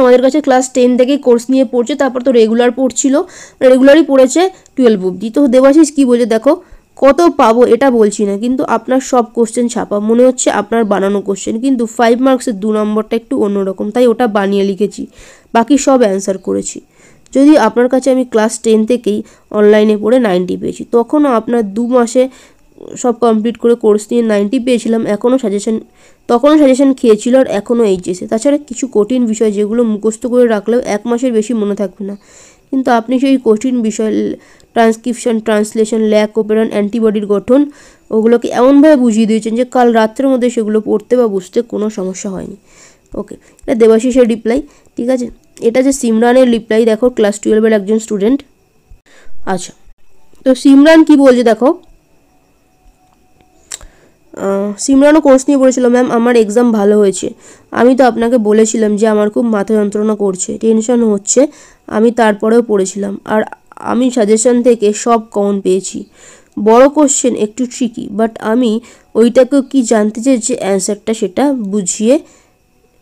C: আমাদের কাছে ক্লাস 10 থেকেই কোর্স নিয়ে পড়ছে, তারপর তো রেগুলারই পড়েছে 12 অবধি। তো দেবাশিস কী বলছে দেখো, কত পাবো এটা বলছি না, কিন্তু আপনার সব কোশ্চেন ছাপা, মনে হচ্ছে আপনার বানানো কোশ্চেন, কিন্তু 5 মার্কসের 2 নম্বরটা একটু অন্যরকম, তাই ওটা বানিয়ে লিখেছি, বাকি সব অ্যান্সার করেছি। যদি আপনার কাছে আমি ক্লাস 10 থেকেই অনলাইনে পড়ে 90 পেয়েছি, তখনও আপনার 2 মাসে সব কমপ্লিট করে কোর্স নিয়ে 90 পেয়েছিলাম, তখনও সাজেশন খেয়েছিল আর এখনও এইচএসে। তাছাড়া কিছু কঠিন বিষয় যেগুলো মুখস্থ করে রাখলেও 1 মাসের বেশি মনে থাকবে না, কিন্তু আপনি সেই কঠিন বিষয় ট্রান্সক্রিপশন, ট্রান্সলেশন, ল্যাক ওপেরন, অ্যান্টিবডির গঠন, ওগুলোকে এমনভাবে বুঝিয়ে দিয়েছেন যে কাল রাত্রের মধ্যে সেগুলো পড়তে বা বুঝতে কোনো সমস্যা হয়নি। ওকে, এটা দেবাশিসের রিপ্লাই। ঠিক আছে, এটা যে সিমরানের রিপ্লাই, দেখো ক্লাস 12-এর একজন স্টুডেন্ট। আচ্ছা, তো সিমরান কি বলছে দেখো, সিমরানও কোর্স নিয়ে পড়েছিল। ম্যাম আমার এক্সাম ভালো হয়েছে, আমি তো আপনাকে বলেছিলাম যে আমার খুব মাথা যন্ত্রণা করছে, টেনশন হচ্ছে, আমি তারপরেও পড়েছিলাম আর আমি সাজেশন থেকে সব কমন পেয়েছি। বড় কোশ্চেন একটু ট্রিকি, বাট আমি ওইটাকেও কি জানতে চেয়েছি অ্যান্সারটা সেটা বুঝিয়ে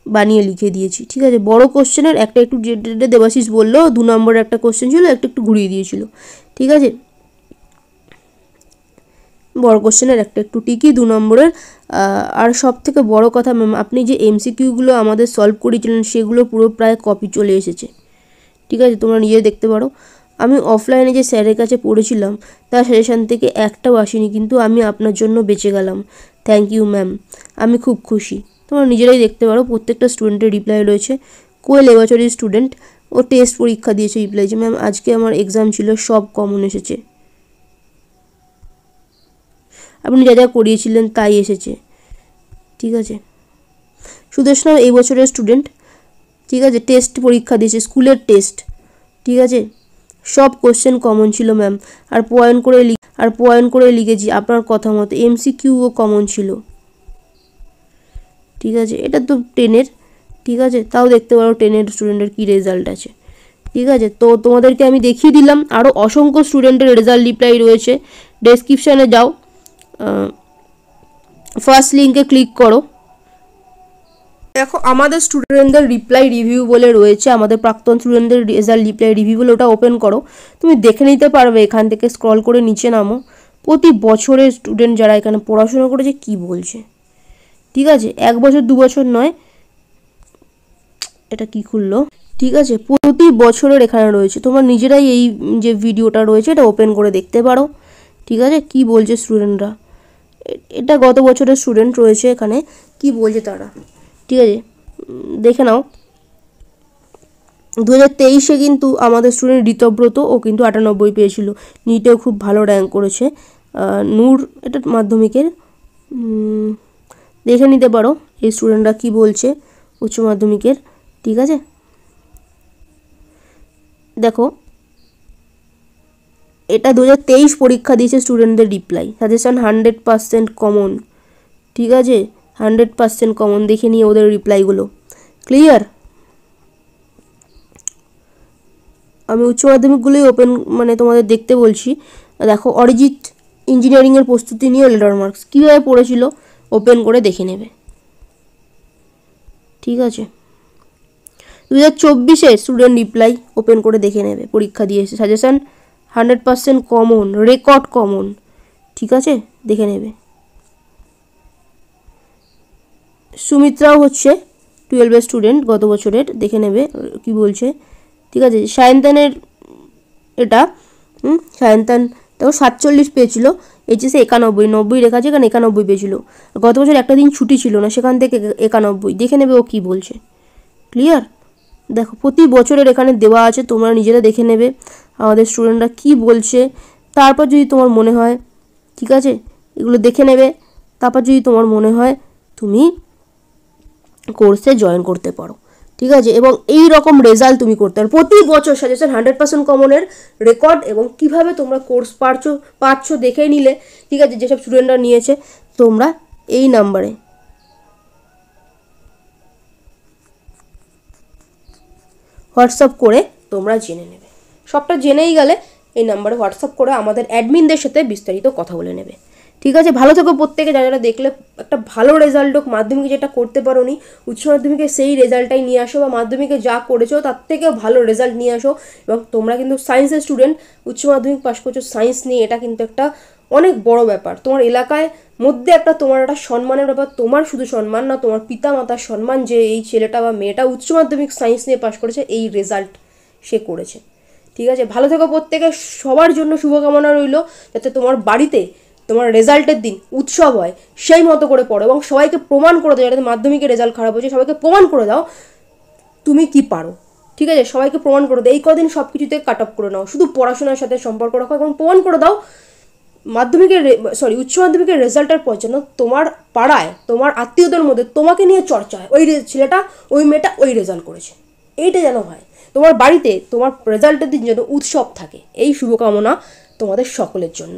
C: বানিয়ে লিখে দিয়েছি। ঠিক আছে, বড় কোশ্চেনের একটা একটু যেটা দেবাশিস বললো 2 নম্বরের একটা কোশ্চেন ছিল, একটু ঘুরিয়ে দিয়েছিল। ঠিক আছে, বড় কোশ্চেনের একটা একটু টিকি 2 নম্বরের। আর সব থেকে বড় কথা ম্যাম, আপনি যে এমসিকিউগুলো আমাদের সলভ করেছিলেন সেগুলো পুরো প্রায় কপি চলে এসেছে। ঠিক আছে, তোমরা নিজে দেখতে পারো। আমি অফলাইনে যে স্যারের কাছে পড়েছিলাম তার সাজেশান থেকে একটাও আসেনি, কিন্তু আমি আপনার জন্য বেঁচে গেলাম। থ্যাংক ইউ ম্যাম, আমি খুব খুশি। তোমরা নিজেরাই দেখতে পারো, প্রত্যেকটা স্টুডেন্টের রিপ্লাই রয়েছে। কোয়েল এবছরের স্টুডেন্ট, ও টেস্ট পরীক্ষা দিয়েছে, রিপ্লাই যে ম্যাম আজকে আমার এক্সাম ছিল, সব কমন এসেছে, আপনি যা যা করিয়েছিলেন তাই এসেছে। ঠিক আছে, সুদেশনা এই বছরের স্টুডেন্ট। ঠিক আছে, টেস্ট পরীক্ষা দিয়েছে, স্কুলের টেস্ট। ঠিক আছে, সব কোশ্চেন কমন ছিল ম্যাম, আর পয়েন্ট করে লিখেছি আপনার কথা মতো, এমসিকিউও কমন ছিল। ঠিক আছে, এটা তো 10-এর। ঠিক আছে, তাও দেখতে পারো 10-এর স্টুডেন্টের কী রেজাল্ট আছে। ঠিক আছে, তো তোমাদেরকে আমি দেখিয়ে দিলাম, আরও অসংখ্য স্টুডেন্টের রেজাল্ট রিপ্লাই রয়েছে। ডেসক্রিপশানে যাও, ফার্স্ট লিঙ্কে ক্লিক করো। দেখো আমাদের স্টুডেন্টদের রিপ্লাই রিভিউ বলে রয়েছে, আমাদের প্রাক্তন স্টুডেন্টদের রেজাল্ট রিপ্লাই রিভিউ বলে, ওটা ওপেন করো, তুমি দেখে নিতে পারবে। এখান থেকে স্ক্রল করে নিচে নামো, প্রতি বছরের স্টুডেন্ট যারা এখানে পড়াশোনা করেছে কি বলছে। ঠিক আছে, 1 বছর 2 বছর নয়, এটা কি খুললো। ঠিক আছে, প্রতি বছরের এখানে রয়েছে, তোমরা নিজেরাই এই যে ভিডিওটা রয়েছে এটা ওপেন করে দেখতে পারো। ঠিক আছে, কি বলছে স্টুডেন্টরা, এটা গত বছরের স্টুডেন্ট রয়েছে এখানে, কি বলছে তারা। ঠিক আছে, দেখে নাও। 2023-এ কিন্তু আমাদের স্টুডেন্ট ঋতব্রত, ও কিন্তু 98 পেয়েছিল, নিটেও খুব ভালো র্যাঙ্ক করেছে। নূর, এটা মাধ্যমিকের, দেখে নিতে পারো এই স্টুডেন্টরা কি বলছে উচ্চ মাধ্যমিকের। ঠিক আছে, দেখো এটা 2023 পরীক্ষা দিয়েছে স্টুডেন্টদের রিপ্লাই, সাজেশন 100% কমন। ঠিক আছে, 100% কমন, দেখে নিয়ে ওদের রিপ্লাইগুলো। ক্লিয়ার, আমি উচ্চ মাধ্যমিকগুলোই ওপেন তোমাদের দেখতে বলছি। দেখো অরিজিৎ ইঞ্জিনিয়ারিংয়ের প্রস্তুতি নিয়ে লেটার মার্কস কীভাবে পড়েছিল ওপেন করে দেখে নেবে। ঠিক আছে, 2024-এ স্টুডেন্ট রিপ্লাই ওপেন করে দেখে নেবে, পরীক্ষা দিয়েছে, সাজেশন 100% কমন, রেকর্ড কমন। ঠিক আছে, দেখে নেবে। সুমিত্রাও হচ্ছে 12-এর স্টুডেন্ট গত বছরের, দেখে নেবে কি বলছে। ঠিক আছে, সায়ন্তনের এটা সায়ন্তান দেখো 47 পেয়েছিল, এইচএসে 91, 90 রেখা আছে, এখানে 91 পেয়েছিল। গত বছর একটা দিন ছুটি ছিল না, সেখান থেকে 91। দেখে নেবে ও কী বলছে। ক্লিয়ার? দেখো প্রতি বছরের এখানে দেওয়া আছে, তোমরা নিজেরা দেখে নেবে আমাদের স্টুডেন্টরা কি বলছে। তারপর যদি তোমার মনে হয়, ঠিক আছে, এগুলো দেখে নেবে। তারপর যদি তোমার মনে হয় তুমি কোর্সে জয়েন করতে পারো, ঠিক আছে। এবং এই রকম রেজাল্ট তুমি করতে পারো প্রতি বছর। সাজেশন 100% কমনের রেকর্ড এবং কিভাবে তোমরা কোর্স পাচ্ছ দেখে নিলে, ঠিক আছে। যেসব স্টুডেন্টরা নিয়েছে তোমরা এই নাম্বারে হোয়াটসঅ্যাপ করে তোমরা জেনে নেবে। সবটা জেনেই গেলে এই নাম্বারে হোয়াটসঅ্যাপ করে আমাদের অ্যাডমিনদের সাথে বিস্তারিত কথা বলে নেবে, ঠিক আছে। ভালো থেকো প্রত্যেকে। যারা দেখলে একটা ভালো রেজাল্ট হোক, মাধ্যমিকে যেটা করতে পারো নি উচ্চ মাধ্যমিকে সেই রেজাল্টটাই নিয়ে আসো, বা মাধ্যমিকে যা করেছো তার থেকেও ভালো রেজাল্ট নিয়ে আসো। এবং তোমরা কিন্তু সায়েন্সের স্টুডেন্ট, উচ্চ মাধ্যমিক পাশ করছো সায়েন্স নিয়ে, এটা কিন্তু একটা অনেক বড় ব্যাপার। তোমার এলাকায় মধ্যে তোমার একটা সম্মানের ব্যাপার। তোমার শুধু সম্মান না, তোমার পিতা মাতার সম্মান যে এই ছেলেটা বা মেয়েটা উচ্চ মাধ্যমিক সায়েন্স নিয়ে পাশ করেছে, এই রেজাল্ট সে করেছে, ঠিক আছে। ভালো থেকো প্রত্যেকে। সবার জন্য শুভকামনা রইল, যাতে তোমার বাড়িতে তোমার রেজাল্টের দিন উৎসব হয় সেই মতো করে পড়ো এবং সবাইকে প্রমাণ করে দাও। যাতে মাধ্যমিকের রেজাল্ট খারাপ হয়েছে সবাইকে প্রমাণ করে দাও তুমি কি পারো, ঠিক আছে। সবাইকে প্রমাণ করে দাও। এই কদিন সব কিছুতে কাট অফ করে নাও, শুধু পড়াশোনার সাথে সম্পর্ক রাখো এবং প্রমাণ করে দাও উচ্চ মাধ্যমিকের রেজাল্টের পর যেন তোমার পাড়ায়, তোমার আত্মীয়দের মধ্যে তোমাকে নিয়ে চর্চা হয়, ওই ছেলেটা, ওই মেয়েটা ওই রেজাল্ট করেছে, এইটা যেন হয়। তোমার বাড়িতে তোমার রেজাল্টের দিন যেন উৎসব থাকে। এই শুভকামনা তোমাদের সকলের জন্য।